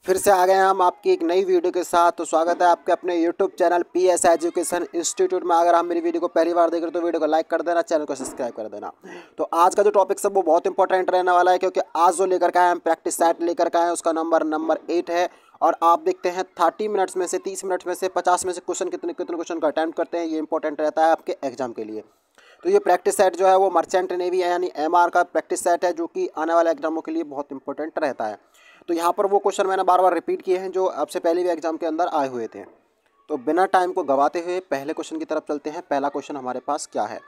फिर से आ गए हैं हम आपकी एक नई वीडियो के साथ। तो स्वागत है आपके अपने YouTube channel PS education institute में। अगर आप मेरी वीडियो को पहली बार देख रहे हो तो वीडियो को लाइक कर देना, चैनल को सब्सक्राइब कर देना। तो आज का जो टॉपिक सब वो बहुत इंपॉर्टेंट रहने वाला है, क्योंकि आज जो लेकर के आए हम प्रैक्टिस सेट लेकर के आए हैं, उसका नंबर 8 है। और आप देखते हैं 30 मिनट्स में से 30 मिनट्स में से 50 में से क्वेश्चन कितने क्वेश्चन का अटैम्प्ट करते हैं। ये इंपॉर्टेंट रहता है आपके एग्जाम के लिए। तो ये प्रैक्टिस सेट जो है वो मर्चेंट नेवी है, यानी MR का प्रैक्टिस सेट है, जो कि आने वाले एग्जामों के लिए बहुत इंपॉर्टेंट रहता है। तो यहाँ पर वो क्वेश्चन मैंने बार बार रिपीट किए हैं जो आपसे पहले भी एग्जाम के अंदर आए हुए थे। तो बिना टाइम को गवाते हुए पहले क्वेश्चन की तरफ चलते हैं। पहला क्वेश्चन हमारे पास क्या है?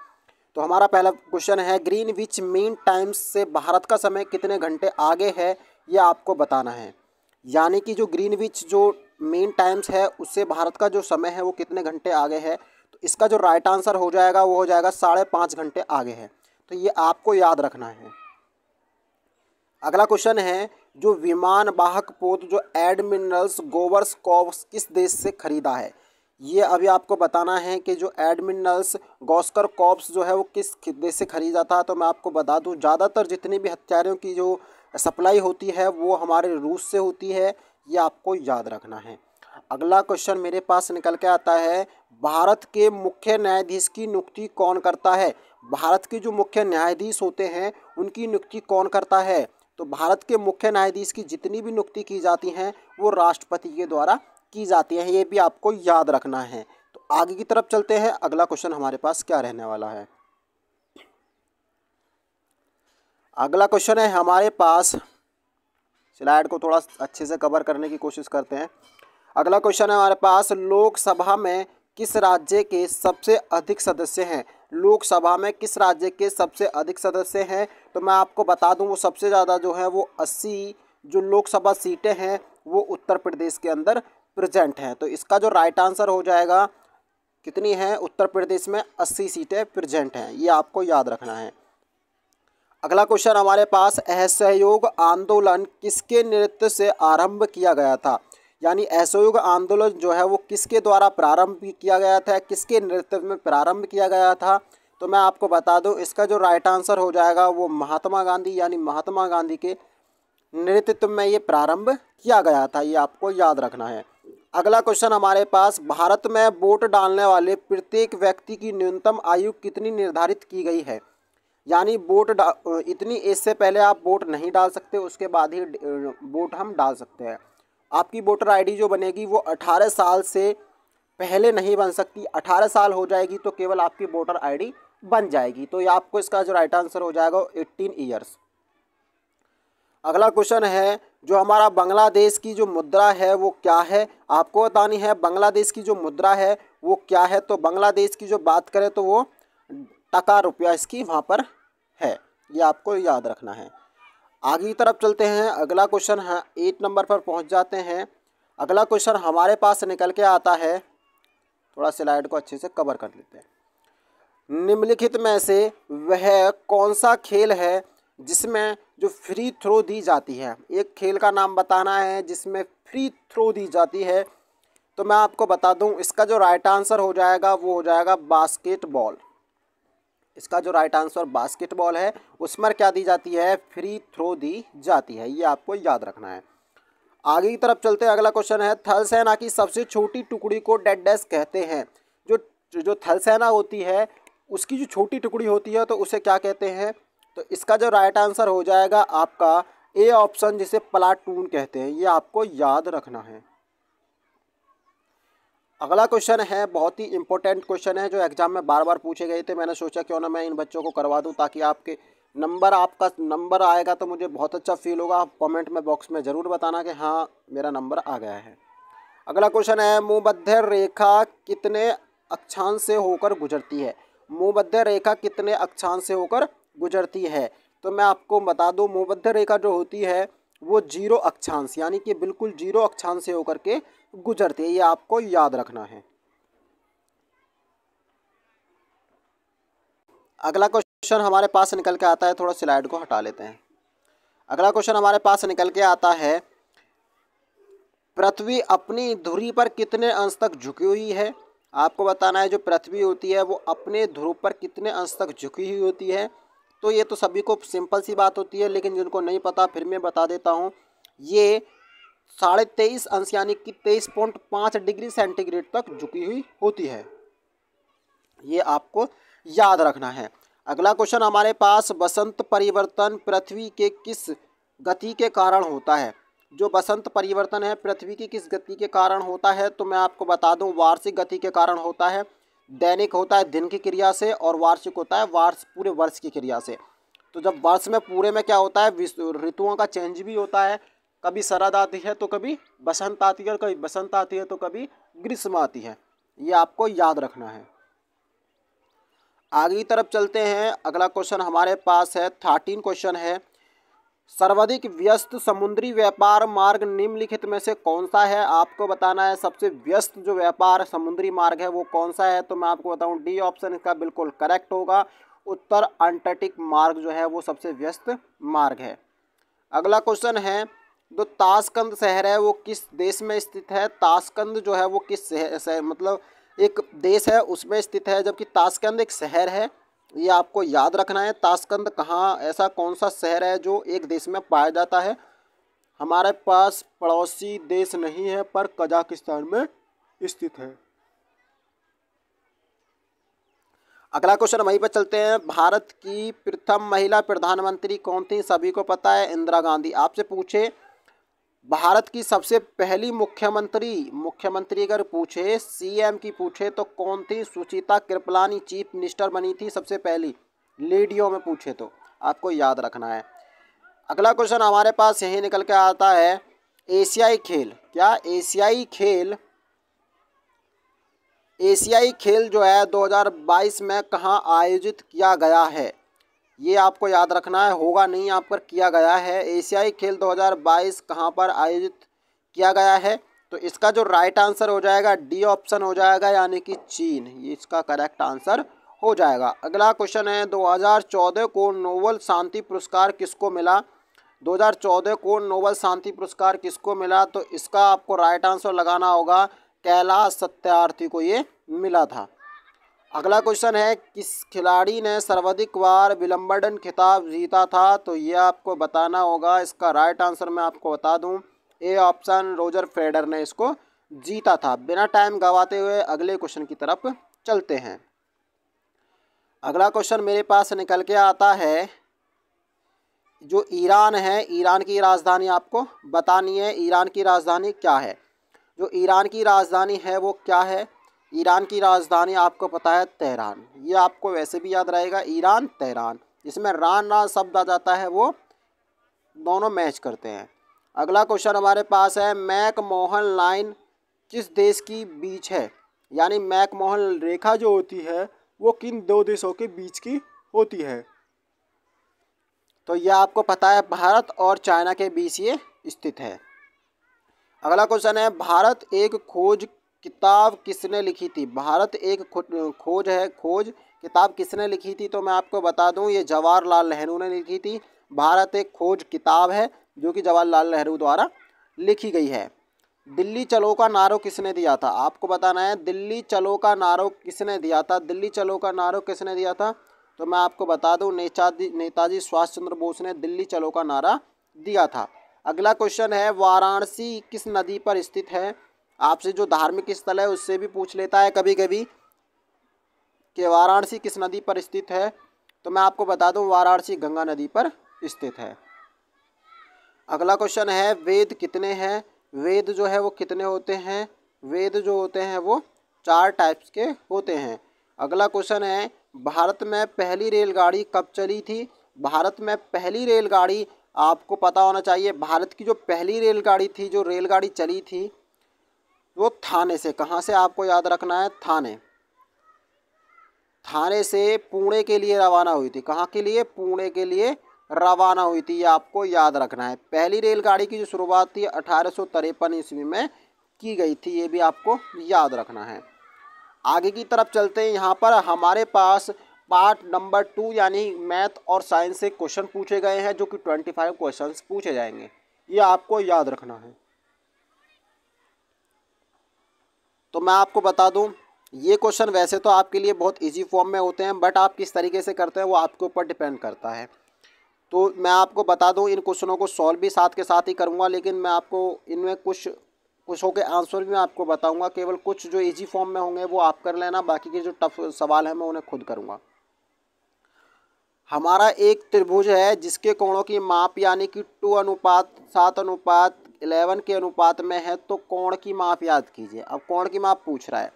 तो हमारा पहला क्वेश्चन है, ग्रीनविच मीन टाइम्स से भारत का समय कितने घंटे आगे है, ये आपको बताना है। यानी कि जो ग्रीनविच जो मीन टाइम्स है उससे भारत का जो समय है वो कितने घंटे आगे है। तो इसका जो राइट आंसर हो जाएगा वो हो जाएगा 5.5 घंटे आगे है। तो ये आपको याद रखना है। अगला क्वेश्चन है, जो विमान वाहक पोत जो एडमिरल्स गोवर्स कॉर्प्स किस देश से खरीदा है। ये अभी आपको बताना है कि जो एडमिरल्स गॉस्कर कॉर्प्स जो है वो किस देश से खरीदा था। तो मैं आपको बता दूं, ज़्यादातर जितनी भी हथियारों की जो सप्लाई होती है वो हमारे रूस से होती है। ये आपको याद रखना है। अगला क्वेश्चन मेरे पास निकल के आता है, भारत के मुख्य न्यायाधीश की नियुक्ति कौन करता है। भारत के जो मुख्य न्यायाधीश होते हैं उनकी नियुक्ति कौन करता है। तो भारत के मुख्य न्यायाधीश की जितनी भी नियुक्ति की जाती हैं वो राष्ट्रपति के द्वारा की जाती है। ये भी आपको याद रखना है। तो आगे की तरफ चलते हैं। अगला क्वेश्चन हमारे पास क्या रहने वाला है? अगला क्वेश्चन है हमारे पास, स्लाइड को थोड़ा अच्छे से कवर करने की कोशिश करते हैं। अगला क्वेश्चन है हमारे पास, लोकसभा में किस राज्य के सबसे अधिक सदस्य हैं। लोकसभा में किस राज्य के सबसे अधिक सदस्य हैं? तो मैं आपको बता दूं, वो सबसे ज़्यादा जो है वो 80 जो लोकसभा सीटें हैं वो उत्तर प्रदेश के अंदर प्रेजेंट हैं। तो इसका जो राइट आंसर हो जाएगा, कितनी है उत्तर प्रदेश में 80 सीटें प्रेजेंट हैं। ये आपको याद रखना है। अगला क्वेश्चन हमारे पास, असहयोग आंदोलन किसके नेतृत्व से आरंभ किया गया था। यानी असहयोग आंदोलन जो है वो किसके द्वारा प्रारंभ किया गया था, किसके नेतृत्व में प्रारंभ किया गया था। तो मैं आपको बता दूं, इसका जो राइट आंसर हो जाएगा वो महात्मा गांधी, यानी महात्मा गांधी के नेतृत्व में ये प्रारंभ किया गया था। ये आपको याद रखना है। अगला क्वेश्चन हमारे पास, भारत में वोट डालने वाले प्रत्येक व्यक्ति की न्यूनतम आयु कितनी निर्धारित की गई है। यानी इतनी एज से पहले आप वोट नहीं डाल सकते, उसके बाद ही वोट हम डाल सकते हैं। आपकी वोटर आईडी जो बनेगी वो 18 साल से पहले नहीं बन सकती। 18 साल हो जाएगी तो केवल आपकी वोटर आईडी बन जाएगी। तो ये आपको इसका जो राइट आंसर हो जाएगा 18 ईयर्स। अगला क्वेश्चन है, जो हमारा बांग्लादेश की जो मुद्रा है वो क्या है। आपको बतानी है बांग्लादेश की जो मुद्रा है वो क्या है। तो बांग्लादेश की जो बात करें तो वो टका रुपया इसकी वहाँ पर है। ये आपको याद रखना है। आगे की तरफ चलते हैं। अगला क्वेश्चन है 8 नंबर पर पहुँच जाते हैं। अगला क्वेश्चन हमारे पास निकल के आता है, थोड़ा स्लाइड को अच्छे से कवर कर लेते हैं। निम्नलिखित में से वह कौन सा खेल है जिसमें जो फ्री थ्रो दी जाती है। एक खेल का नाम बताना है जिसमें फ्री थ्रो दी जाती है। तो मैं आपको बता दूं, इसका जो राइट आंसर हो जाएगा वो हो जाएगा बास्केटबॉल। इसका जो राइट आंसर बास्केटबॉल है, उसमें क्या दी जाती है, फ्री थ्रो दी जाती है। ये आपको याद रखना है। आगे की तरफ चलते हैं। अगला क्वेश्चन है, थल सेना की सबसे छोटी टुकड़ी को डेड डैश कहते हैं। जो थल सेना होती है उसकी जो छोटी टुकड़ी होती है तो उसे क्या कहते हैं। तो इसका जो राइट आंसर हो जाएगा आपका ए ऑप्शन, जिसे प्लाटून कहते हैं। ये आपको याद रखना है। अगला क्वेश्चन है, बहुत ही इंपॉर्टेंट क्वेश्चन है जो एग्जाम में बार बार पूछे गए थे। मैंने सोचा क्यों ना मैं इन बच्चों को करवा दूं, ताकि आपका नंबर आएगा तो मुझे बहुत अच्छा फील होगा। आप कमेंट में बॉक्स में ज़रूर बताना कि हाँ मेरा नंबर आ गया है। अगला क्वेश्चन है, भूमध्य रेखा कितने अक्षांश से होकर गुजरती है। भूमध्य रेखा कितने अक्षांश से होकर गुजरती है। तो मैं आपको बता दूं, भूमध्य रेखा जो होती है वो 0 अक्षांश, यानी कि बिल्कुल 0 अक्षांश से होकर के गुजरती है। ये आपको याद रखना है। अगला क्वेश्चन हमारे पास निकल के आता है, थोड़ा स्लाइड को हटा लेते हैं। अगला क्वेश्चन हमारे पास निकल के आता है, पृथ्वी अपनी धुरी पर कितने अंश तक झुकी हुई है। आपको बताना है जो पृथ्वी होती है वो अपने ध्रुव पर कितने अंश तक झुकी हुई होती है। तो ये तो सभी को सिंपल सी बात होती है, लेकिन जिनको नहीं पता फिर मैं बता देता हूँ। ये 23.5 यानी कि 23.5 डिग्री सेंटीग्रेड तक झुकी हुई होती है। ये आपको याद रखना है। अगला क्वेश्चन हमारे पास, बसंत परिवर्तन पृथ्वी के किस गति के कारण होता है? जो बसंत परिवर्तन है पृथ्वी की किस गति के कारण होता है? तो मैं आपको बता दूं, वार्षिक गति के कारण होता है। दैनिक होता है दिन की क्रिया से, और वार्षिक होता है पूरे वर्ष की क्रिया से। तो जब वर्ष में पूरे में क्या होता है, ऋतुओं का चेंज भी होता है। कभी शरद आती है तो कभी बसंत आती है, और कभी बसंत आती है तो कभी ग्रीष्म आती है। ये आपको याद रखना है। आगे की तरफ चलते हैं। अगला क्वेश्चन हमारे पास है 13 क्वेश्चन है, सर्वाधिक व्यस्त समुद्री व्यापार मार्ग निम्नलिखित में से कौन सा है? आपको बताना है सबसे व्यस्त जो व्यापार समुद्री मार्ग है वो कौन सा है। तो मैं आपको बताऊं, डी ऑप्शन इसका बिल्कुल करेक्ट होगा। उत्तर अंटार्कटिक मार्ग जो है वो सबसे व्यस्त मार्ग है। अगला क्वेश्चन है, जो ताशकंद शहर है वो किस देश में स्थित है? ताशकंद जो है वो किस शहर मतलब एक देश है उसमें स्थित है, जबकि ताशकंद एक शहर है। ये आपको याद रखना है। ताशकंद कहाँ, ऐसा कौन सा शहर है जो एक देश में पाया जाता है? हमारे पास पड़ोसी देश नहीं है पर कजाकिस्तान में स्थित है। अगला क्वेश्चन वहीं पर चलते हैं। भारत की प्रथम महिला प्रधानमंत्री कौन थी? सभी को पता है, इंदिरा गांधी। आपसे पूछे भारत की सबसे पहली मुख्यमंत्री अगर पूछे, सीएम की पूछे तो कौन थी? सुचिता कृपलानी चीफ मिनिस्टर बनी थी सबसे पहली, लेडियों में पूछे तो आपको याद रखना है। अगला क्वेश्चन हमारे पास यही निकल के आता है, एशियाई खेल, क्या एशियाई खेल जो है 2022 में कहाँ आयोजित किया गया है? ये आपको याद रखना है, होगा नहीं, आप पर किया गया है। एशियाई खेल 2022 कहाँ पर आयोजित किया गया है? तो इसका जो राइट आंसर हो जाएगा डी ऑप्शन हो जाएगा, यानी कि चीन। ये इसका करेक्ट आंसर हो जाएगा। अगला क्वेश्चन है, 2014 को नोबेल शांति पुरस्कार किसको मिला? 2014 को नोबेल शांति पुरस्कार किसको मिला? तो इसका आपको राइट आंसर लगाना होगा, कैलाश सत्यार्थी को ये मिला था। अगला क्वेश्चन है, किस खिलाड़ी ने सर्वाधिक बार विंबलडन खिताब जीता था? तो ये आपको बताना होगा। इसका राइट आंसर मैं आपको बता दूं, ए ऑप्शन, रोजर फेडरर ने इसको जीता था। बिना टाइम गवाते हुए अगले क्वेश्चन की तरफ चलते हैं। अगला क्वेश्चन मेरे पास निकल के आता है, जो ईरान है, ईरान की राजधानी आपको बतानी है। ईरान की राजधानी क्या है? जो ईरान की राजधानी है वो क्या है? ईरान की राजधानी आपको पता है तेहरान। ये आपको वैसे भी याद रहेगा, ईरान तेहरान। इसमें रान शब्द आ जाता है, वो दोनों मैच करते हैं। अगला क्वेश्चन हमारे पास है, मैकमोहन लाइन किस देश की बीच है? यानी मैकमोहन रेखा जो होती है वो किन दो देशों के बीच की होती है? तो यह आपको पता है, भारत और चाइना के बीच ये स्थित है। अगला क्वेश्चन है, भारत एक खोज किताब किसने लिखी थी? भारत एक खोज किताब किसने लिखी थी? तो मैं आपको बता दूं, ये जवाहरलाल नेहरू ने लिखी थी। भारत एक खोज किताब है जो कि जवाहरलाल नेहरू द्वारा लिखी गई है। दिल्ली चलो का नारा किसने दिया था? आपको बताना है, दिल्ली चलो का नारा किसने दिया था? दिल्ली चलो का नारा किसने दिया था? तो मैं आपको बता दूं, नेताजी सुभाष चंद्र बोस ने दिल्ली चलो का नारा दिया था। अगला क्वेश्चन है, वाराणसी किस नदी पर स्थित है? आपसे जो धार्मिक स्थल है उससे भी पूछ लेता है कभी कभी कि वाराणसी किस नदी पर स्थित है। तो मैं आपको बता दूं, वाराणसी गंगा नदी पर स्थित है। अगला क्वेश्चन है, वेद कितने हैं? वेद जो है वो कितने होते हैं? वेद जो होते हैं वो 4 टाइप्स के होते हैं। अगला क्वेश्चन है, भारत में पहली रेलगाड़ी कब चली थी? भारत में पहली रेलगाड़ी आपको पता होना चाहिए, भारत की जो पहली रेलगाड़ी थी, जो रेलगाड़ी चली थी वो थाने से, कहाँ से आपको याद रखना है, थाने से पुणे के लिए रवाना हुई थी। कहाँ के लिए? पुणे के लिए रवाना हुई थी। ये आपको याद रखना है। पहली रेलगाड़ी की जो शुरुआत थी 1853 ईस्वी में की गई थी। ये भी आपको याद रखना है। आगे की तरफ चलते हैं। यहाँ पर हमारे पास पार्ट नंबर 2 यानी मैथ और साइंस से क्वेश्चन पूछे गए हैं, जो कि 25 क्वेश्चन पूछे जाएंगे। ये आपको याद रखना है। तो मैं आपको बता दूं, ये क्वेश्चन वैसे तो आपके लिए बहुत इजी फॉर्म में होते हैं, बट आप किस तरीके से करते हैं वो आपके ऊपर डिपेंड करता है। तो मैं आपको बता दूं, इन क्वेश्चनों को सॉल्व भी साथ के साथ ही करूंगा, लेकिन मैं आपको इनमें कुछ के आंसर भी मैं आपको बताऊंगा। केवल कुछ जो इजी फॉर्म में होंगे वो आप कर लेना, बाकी के जो टफ सवाल हैं मैं उन्हें खुद करूंगा। हमारा एक त्रिभुज है जिसके कोणों की माप यानी कि 2:7:11 के अनुपात में है, तो कोण की माप याद कीजिए। अब कोण की माप पूछ रहा है,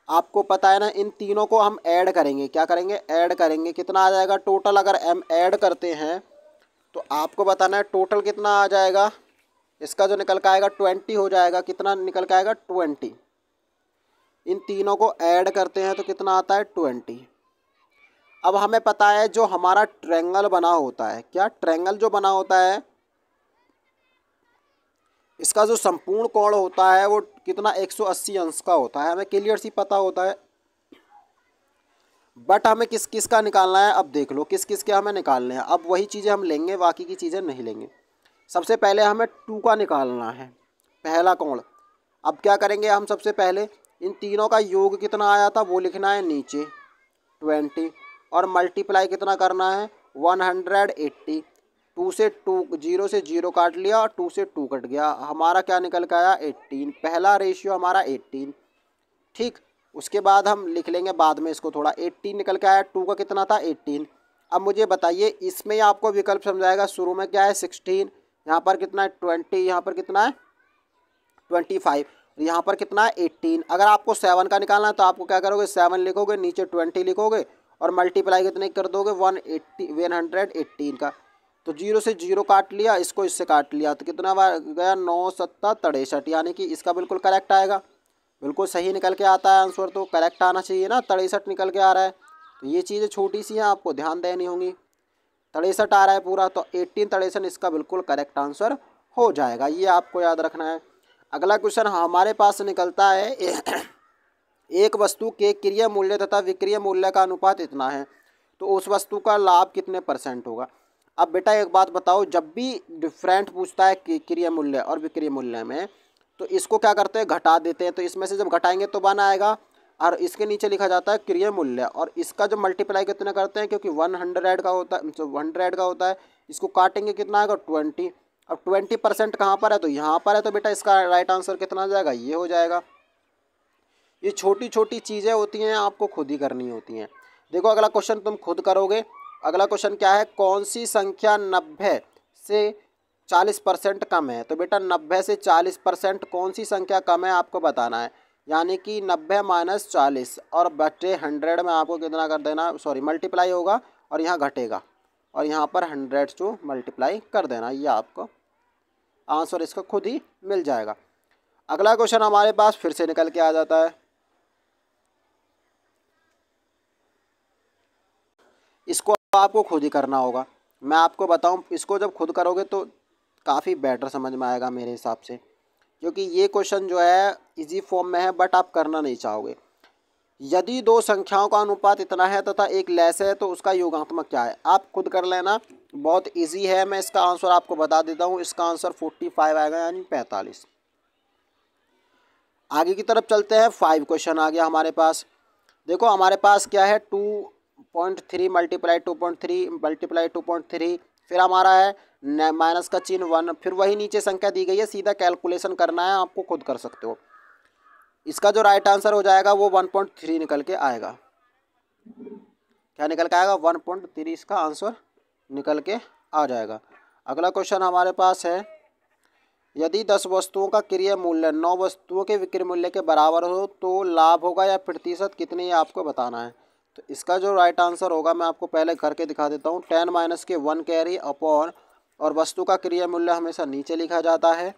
आपको पता है ना, इन तीनों को हम ऐड करेंगे। क्या करेंगे? ऐड करेंगे। कितना आ जाएगा टोटल? अगर हम ऐड करते हैं तो आपको बताना है टोटल कितना आ जाएगा। इसका जो निकल के आएगा 20 हो जाएगा। कितना निकल के आएगा? 20। इन तीनों को ऐड करते हैं तो कितना आता है? 20। अब हमें पता है जो हमारा ट्रायंगल बना होता है, क्या ट्रायंगल जो बना होता है, इसका जो संपूर्ण कोण होता है वो कितना? 180 अंश का होता है। हमें क्लियर सी पता होता है, बट हमें किस किस का निकालना है। अब देख लो किस किस के हमें निकालने हैं। अब वही चीज़ें हम लेंगे, बाकी की चीज़ें नहीं लेंगे। सबसे पहले हमें 2 का निकालना है, पहला कोण। अब क्या करेंगे हम? सबसे पहले इन तीनों का योग कितना आया था वो लिखना है नीचे 20, और मल्टीप्लाई कितना करना है? 180। 2 से 2, 0 से 0 काट लिया और 2 से 2 कट गया। हमारा क्या निकल के आया? 18। पहला रेशियो हमारा 18। ठीक, उसके बाद हम लिख लेंगे बाद में इसको थोड़ा। 18 निकल के आया। 2 का कितना था? 18। अब मुझे बताइए, इसमें आपको विकल्प समझाएगा। शुरू में क्या है? 16, यहाँ पर कितना है? 20, यहाँ पर कितना है? 25, यहाँ पर कितना है? 18। अगर आपको 7 का निकालना है तो आपको क्या करोगे? 7 लिखोगे, नीचे 20 लिखोगे और मल्टीप्लाई कितने कर दोगे? 118 का। तो 0 से 0 काट लिया, इसको इससे काट लिया, तो कितना गया? 9 7 63, यानी कि इसका बिल्कुल करेक्ट आएगा। बिल्कुल सही निकल के आता है आंसर, तो करेक्ट आना चाहिए ना। 63 निकल के आ रहा है। तो ये चीज़ें छोटी सी हैं, आपको ध्यान देनी होंगी। 63 आ रहा है पूरा, तो 18 63 इसका बिल्कुल करेक्ट आंसर हो जाएगा। ये आपको याद रखना है। अगला क्वेश्चन हमारे पास निकलता है एक वस्तु के क्रय मूल्य तथा विक्रय मूल्य का अनुपात इतना है, तो उस वस्तु का लाभ कितने % होगा। अब बेटा एक बात बताओ, जब भी डिफरेंट पूछता है क्रय मूल्य और विक्रय मूल्य में, तो इसको क्या करते हैं? घटा देते हैं। तो इसमें से जब घटाएंगे तो 1 आएगा, और इसके नीचे लिखा जाता है क्रय मूल्य, और इसका जब मल्टीप्लाई कितने करते हैं, क्योंकि 100 का होता है, 100 का होता है, इसको काटेंगे कितना आएगा? 20। अब 20% कहाँ पर है? तो यहाँ पर है। तो बेटा इसका राइट आंसर कितना आ जाएगा? ये हो जाएगा। ये छोटी छोटी चीज़ें होती हैं, आपको खुद ही करनी होती हैं। देखो अगला क्वेश्चन तुम खुद करोगे। अगला क्वेश्चन क्या है? कौन सी संख्या 90 से 40% कम है। तो बेटा 90 से 40% कौन सी संख्या कम है आपको बताना है। यानी कि 90 - 40 और बटे 100 में आपको कितना कर देना, सॉरी मल्टीप्लाई होगा और यहाँ घटेगा, और यहाँ पर 100 से मल्टीप्लाई कर देना। ये आपको आंसर इसका खुद ही मिल जाएगा। अगला क्वेश्चन हमारे पास फिर से निकल के आ जाता है। इसको आपको खुद ही करना होगा। मैं आपको बताऊं, इसको जब खुद करोगे तो काफ़ी बेटर समझ में आएगा मेरे हिसाब से, क्योंकि ये क्वेश्चन जो है इजी फॉर्म में है, बट आप करना नहीं चाहोगे। यदि 2 संख्याओं का अनुपात इतना है तथा एक लेस है तो उसका योगात्मक क्या है। आप खुद कर लेना, बहुत इजी है। मैं इसका आंसर आपको बता देता हूँ। इसका आंसर 45 आएगा, यानी 45। आगे की तरफ चलते हैं। 5 क्वेश्चन आ गया हमारे पास। देखो हमारे पास क्या है, 2.3 मल्टीप्लाई 2.3 मल्टीप्लाई 2.3, फिर हमारा है माइनस का चिन्ह 1, फिर वही नीचे संख्या दी गई है। सीधा कैलकुलेशन करना है, आपको खुद कर सकते हो। इसका जो राइट आंसर हो जाएगा वो 1.3 निकल के आएगा। क्या निकल के आएगा? 1.3 इसका आंसर निकल के आ जाएगा। अगला क्वेश्चन हमारे पास है, यदि 10 वस्तुओं का क्रय मूल्य 9 वस्तुओं के विक्रय मूल्य के बराबर हो तो लाभ होगा या प्रतिशत कितने, ये आपको बताना है। तो इसका जो राइट आंसर होगा मैं आपको पहले करके दिखा देता हूँ। 10 - के 1 कैरी अपॉन, और वस्तु का क्रय मूल्य हमेशा नीचे लिखा जाता है,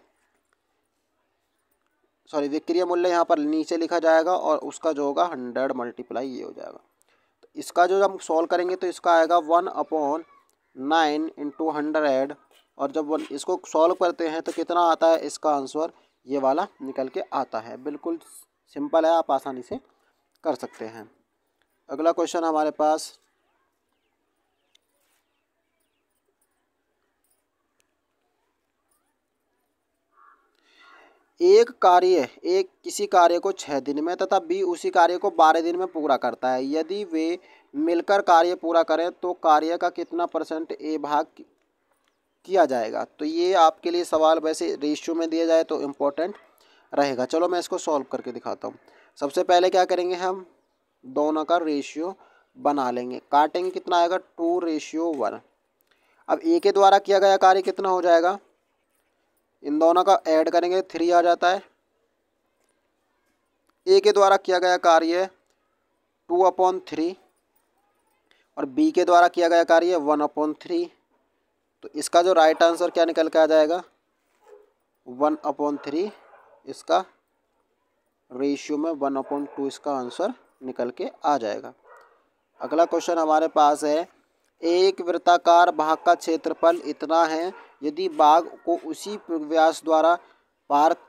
सॉरी विक्रय मूल्य यहाँ पर नीचे लिखा जाएगा, और उसका जो होगा 100 मल्टीप्लाई ये हो जाएगा। तो इसका जो हम सॉल्व करेंगे तो इसका आएगा 1/9 × 100, और जब इसको सॉल्व करते हैं तो कितना आता है इसका आंसर, ये वाला निकल के आता है। बिल्कुल सिंपल है, आप आसानी से कर सकते हैं। अगला क्वेश्चन हमारे पास, किसी कार्य को 6 दिन में तथा बी उसी कार्य को 12 दिन में पूरा करता है। यदि वे मिलकर कार्य पूरा करें तो कार्य का कितना % ए भाग किया जाएगा। तो ये आपके लिए सवाल वैसे रेशियो में दिया जाए तो इम्पोर्टेंट रहेगा। चलो मैं इसको सॉल्व करके दिखाता हूँ। सबसे पहले क्या करेंगे, हम दोनों का रेशियो बना लेंगे। काटेंगे, कितना आएगा 2:1। अब ए के द्वारा किया गया कार्य कितना हो जाएगा, इन दोनों का ऐड करेंगे 3 आ जाता है। ए के द्वारा किया गया कार्य 2/3 और बी के द्वारा किया गया कार्य 1/3। तो इसका जो राइट आंसर क्या निकल के आ जाएगा, 1/3। इसका रेशियो में 1/2 इसका आंसर निकल के आ जाएगा। अगला क्वेश्चन हमारे पास है, एक वृत्ताकार भाग का क्षेत्रफल इतना है, यदि भाग को उसी व्यास द्वारा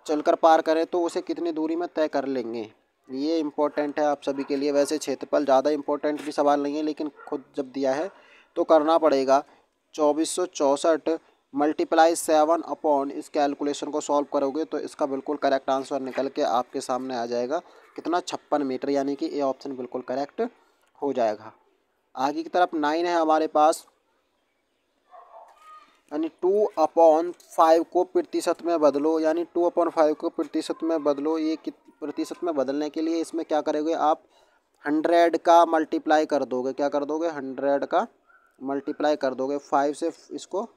चलकर पार करें तो उसे कितनी दूरी में तय कर लेंगे। ये इम्पोर्टेंट है आप सभी के लिए। वैसे क्षेत्रफल ज़्यादा इम्पोर्टेंट भी सवाल नहीं है, लेकिन खुद जब दिया है तो करना पड़ेगा। 2464 मल्टीप्लाई 7 अपॉन, इस कैलकुलेशन को सॉल्व करोगे तो इसका बिल्कुल करेक्ट आंसर निकल के आपके सामने आ जाएगा। कितना, 56 मीटर, यानी कि ये ऑप्शन बिल्कुल करेक्ट हो जाएगा। आगे की तरफ 9 है हमारे पास, यानी 2/5 को प्रतिशत में बदलो, यानी 2/5 को प्रतिशत में बदलो। ये प्रतिशत में बदलने के लिए इसमें क्या करोगे आप, 100 का मल्टीप्लाई कर दोगे। क्या कर दोगे, 100 का मल्टीप्लाई कर दोगे। 5 से इसको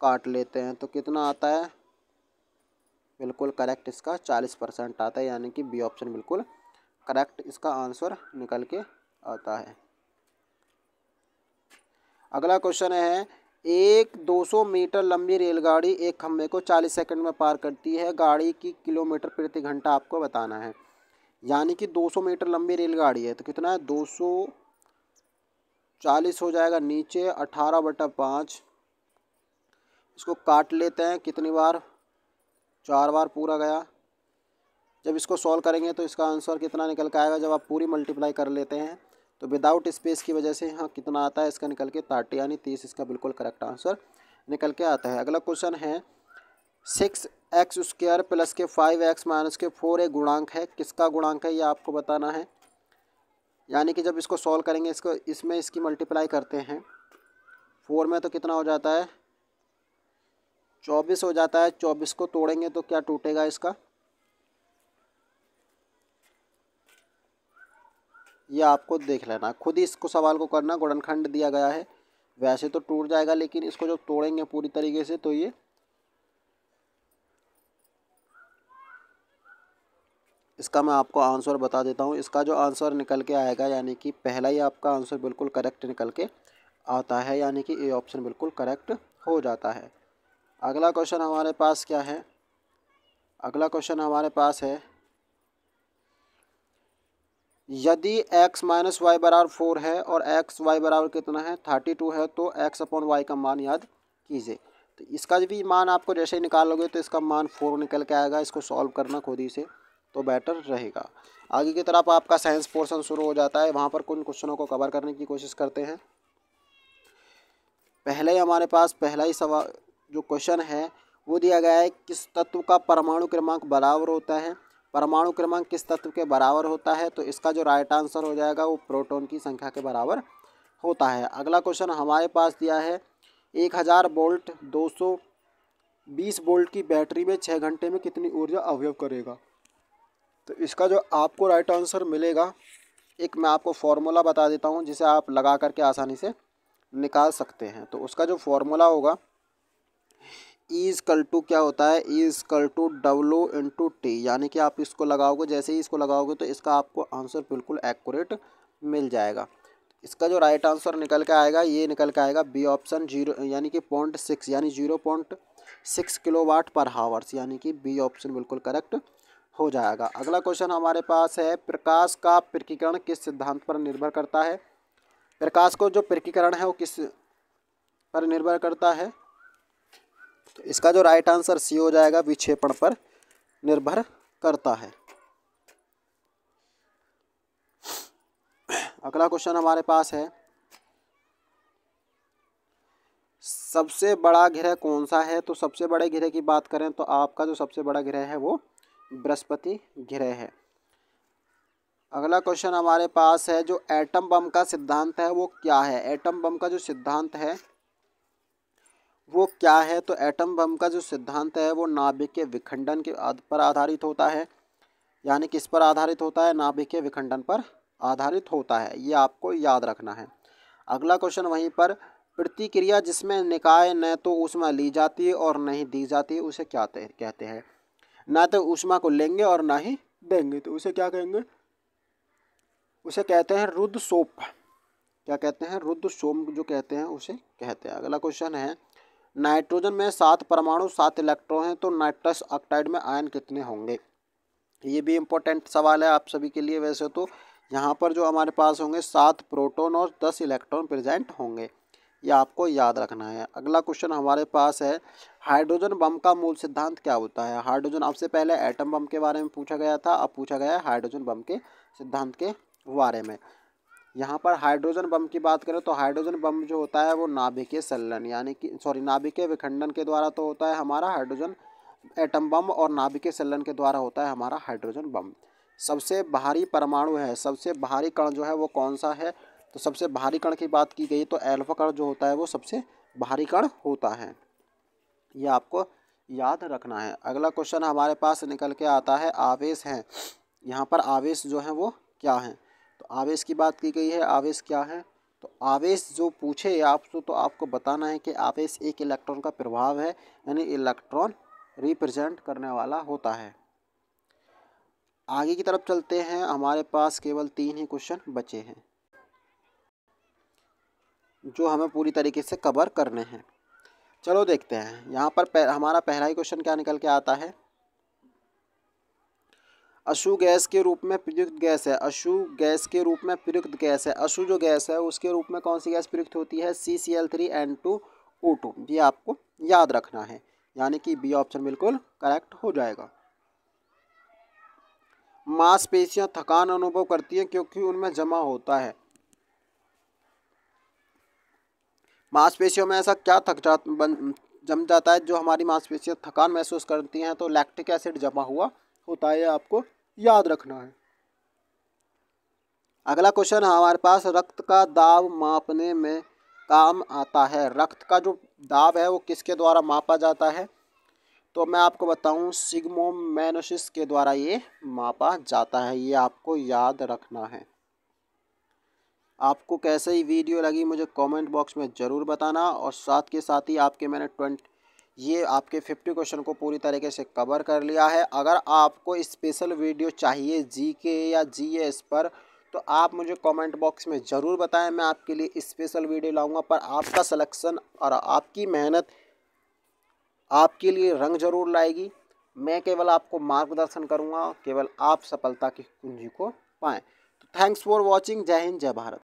काट लेते हैं तो कितना आता है, बिल्कुल करेक्ट इसका 40% आता है, यानी कि बी ऑप्शन बिल्कुल करेक्ट इसका आंसर निकल के आता है। अगला क्वेश्चन है, एक 200 मीटर लंबी रेलगाड़ी एक खंभे को 40 सेकंड में पार करती है। गाड़ी की किलोमीटर प्रति घंटा आपको बताना है। यानी कि 200 मीटर लंबी रेलगाड़ी है तो कितना है, 240 हो जाएगा नीचे 18/5। इसको काट लेते हैं, कितनी बार, 4 बार पूरा गया। जब इसको सॉल्व करेंगे तो इसका आंसर कितना निकल के आएगा, जब आप पूरी मल्टीप्लाई कर लेते हैं तो विदाउट स्पेस की वजह से यहाँ कितना आता है, इसका निकल के 30, यानी 30 इसका बिल्कुल करेक्ट आंसर निकल के आता है। अगला क्वेश्चन है, 6x² प्लस के 5x माइनस के 4 एक गुणांक है, किसका गुणांक है ये आपको बताना है। यानी कि जब इसको सॉल्व करेंगे, इसको इसमें इसकी मल्टीप्लाई करते हैं 4 में तो कितना हो जाता है, 24 हो जाता है। 24 को तोड़ेंगे तो क्या टूटेगा इसका, ये आपको देख लेना, खुद ही इसको सवाल को करना। गुणनखंड दिया गया है, वैसे तो टूट जाएगा, लेकिन इसको जब तोड़ेंगे पूरी तरीके से तो ये इसका मैं आपको आंसर बता देता हूँ। इसका जो आंसर निकल के आएगा, यानी कि पहला ही आपका आंसर बिल्कुल करेक्ट निकल के आता है, यानी कि ये ऑप्शन बिल्कुल करेक्ट हो जाता है। अगला क्वेश्चन हमारे पास क्या है, अगला क्वेश्चन हमारे पास है, यदि x माइनस वाई बराबर 4 है और x y बराबर कितना है 32 है, तो x/y का मान याद कीजिए। तो इसका भी मान आपको जैसे ही निकालोगे तो इसका मान 4 निकल के आएगा। इसको सॉल्व करना खुद ही से तो बेटर रहेगा। आगे की तरफ आपका साइंस पोर्शन शुरू हो जाता है, वहाँ पर कुछ क्वेश्चनों को कवर करने की कोशिश करते हैं। पहले ही हमारे पास पहला ही सवाल जो क्वेश्चन है वो दिया गया है, किस तत्व का परमाणु क्रमांक बराबर होता है। परमाणु क्रमांक किस तत्व के बराबर होता है, तो इसका जो राइट आंसर हो जाएगा वो प्रोटॉन की संख्या के बराबर होता है। अगला क्वेश्चन हमारे पास दिया है, 1000 वोल्ट 220 वोल्ट की बैटरी में 6 घंटे में कितनी ऊर्जा अवयव करेगा। तो इसका जो आपको राइट आंसर मिलेगा, एक मैं आपको फॉर्मूला बता देता हूँ जिसे आप लगा करके आसानी से निकाल सकते हैं। तो उसका जो फॉर्मूला होगा, E= क्या होता है, E=W/T, यानी कि आप इसको लगाओगे, जैसे ही इसको लगाओगे तो इसका आपको आंसर बिल्कुल एक्यूरेट मिल जाएगा। इसका जो राइट आंसर निकल के आएगा, ये निकल के आएगा बी ऑप्शन 0, यानी कि 0.6, यानी 0.6 किलोवाट पर हावर्स, यानी कि बी ऑप्शन बिल्कुल करेक्ट हो जाएगा। अगला क्वेश्चन हमारे पास है, प्रकाश का पृथक्करण किस सिद्धांत पर निर्भर करता है। प्रकाश को जो पृथक्करण है वो किस पर निर्भर करता है, तो इसका जो राइट आंसर सी हो जाएगा, विक्षेपण पर निर्भर करता है। अगला क्वेश्चन हमारे पास है, सबसे बड़ा ग्रह कौन सा है। तो सबसे बड़े ग्रह की बात करें तो आपका जो सबसे बड़ा ग्रह है वो बृहस्पति ग्रह है। अगला क्वेश्चन हमारे पास है, जो एटम बम का सिद्धांत है वो क्या है। एटम बम का जो सिद्धांत है वो क्या है? तो एटम बम का जो सिद्धांत है वो नाभिक के विखंडन के पर आधारित होता है। यानी किस पर आधारित होता है? नाभिक के विखंडन पर आधारित होता है। ये आपको याद रखना है। अगला क्वेश्चन वहीं पर, प्रतिक्रिया जिसमें निकाय न तो ऊष्मा ली जाती है और नहीं दी जाती है उसे क्या कहते हैं? ना तो ऊष्मा को लेंगे और ना ही देंगे तो उसे क्या कहेंगे? उसे कहते हैं रुद्रशोप। क्या कहते हैं? रुद्रशोम जो कहते हैं उसे कहते हैं। अगला क्वेश्चन है, नाइट्रोजन में 7 परमाणु 7 इलेक्ट्रॉन हैं तो नाइट्रस ऑक्साइड में आयन कितने होंगे? ये भी इम्पोर्टेंट सवाल है आप सभी के लिए। वैसे तो यहाँ पर जो हमारे पास होंगे 7 प्रोटॉन और 10 इलेक्ट्रॉन प्रेजेंट होंगे। ये आपको याद रखना है। अगला क्वेश्चन हमारे पास है, हाइड्रोजन बम का मूल सिद्धांत क्या होता है? हाइड्रोजन, आपसे पहले एटम बम के बारे में पूछा गया था, अब पूछा गया है हाइड्रोजन बम के सिद्धांत के बारे में। यहाँ पर हाइड्रोजन बम की बात करें तो हाइड्रोजन बम जो होता है वो नाभिकीय संलयन यानी कि नाभिकीय विखंडन के द्वारा तो होता है हमारा हाइड्रोजन एटम बम, और नाभिकीय संलयन के द्वारा होता है हमारा हाइड्रोजन बम। सबसे भारी परमाणु है, सबसे भारी कण जो है वो कौन सा है? तो सबसे भारी कण की बात की गई तो एल्फा कण जो होता है वो सबसे भारी कण होता है। ये आपको याद रखना है। अगला क्वेश्चन हमारे पास निकल के आता है, आवेश हैं। यहाँ पर आवेश जो है वो क्या है? तो आवेश की बात की गई है, आवेश क्या है? तो आवेश जो पूछे आपसे तो आपको बताना है कि आवेश एक इलेक्ट्रॉन का प्रभाव है, यानी इलेक्ट्रॉन रिप्रेजेंट करने वाला होता है। आगे की तरफ चलते हैं, हमारे पास केवल 3 ही क्वेश्चन बचे हैं जो हमें पूरी तरीके से कवर करने हैं। चलो देखते हैं। यहाँ पर हमारा पहला ही क्वेश्चन क्या निकल के आता है, अशु गैस के रूप में प्रयुक्त गैस है। अशु गैस के रूप में प्रयुक्त गैस है। अशु जो गैस है उसके रूप में कौन सी गैस प्रयुक्त होती है? CCl3N2O2। ये आपको याद रखना है, यानी कि बी ऑप्शन बिल्कुल करेक्ट हो जाएगा। मांसपेशियां थकान अनुभव करती हैं क्योंकि उनमें जमा होता है। मांसपेशियों में ऐसा क्या जम जाता है जो हमारी मांसपेशियां थकान महसूस करती हैं? तो लैक्टिक एसिड जमा हुआ होता है, आपको याद रखना है। अगला क्वेश्चन हमारे पास, रक्त का दाब मापने में काम आता है। रक्त का जो दाब है वो किसके द्वारा मापा जाता है? तो मैं आपको बताऊं, सिग्मोमेनोसिस के द्वारा ये मापा जाता है। ये आपको याद रखना है। आपको कैसे ही वीडियो लगी मुझे कमेंट बॉक्स में ज़रूर बताना, और साथ के साथ ही मैंने 50 क्वेश्चन को पूरी तरीके से कवर कर लिया है। अगर आपको स्पेशल वीडियो चाहिए जीके या जीएस पर तो आप मुझे कमेंट बॉक्स में ज़रूर बताएं, मैं आपके लिए स्पेशल वीडियो लाऊंगा। पर आपका सिलेक्शन और आपकी मेहनत आपके लिए रंग जरूर लाएगी। मैं केवल आपको मार्गदर्शन करूंगा, केवल आप सफलता की कुंजी को पाएं। तो थैंक्स फॉर वॉचिंग। जय हिंद, जय भारत।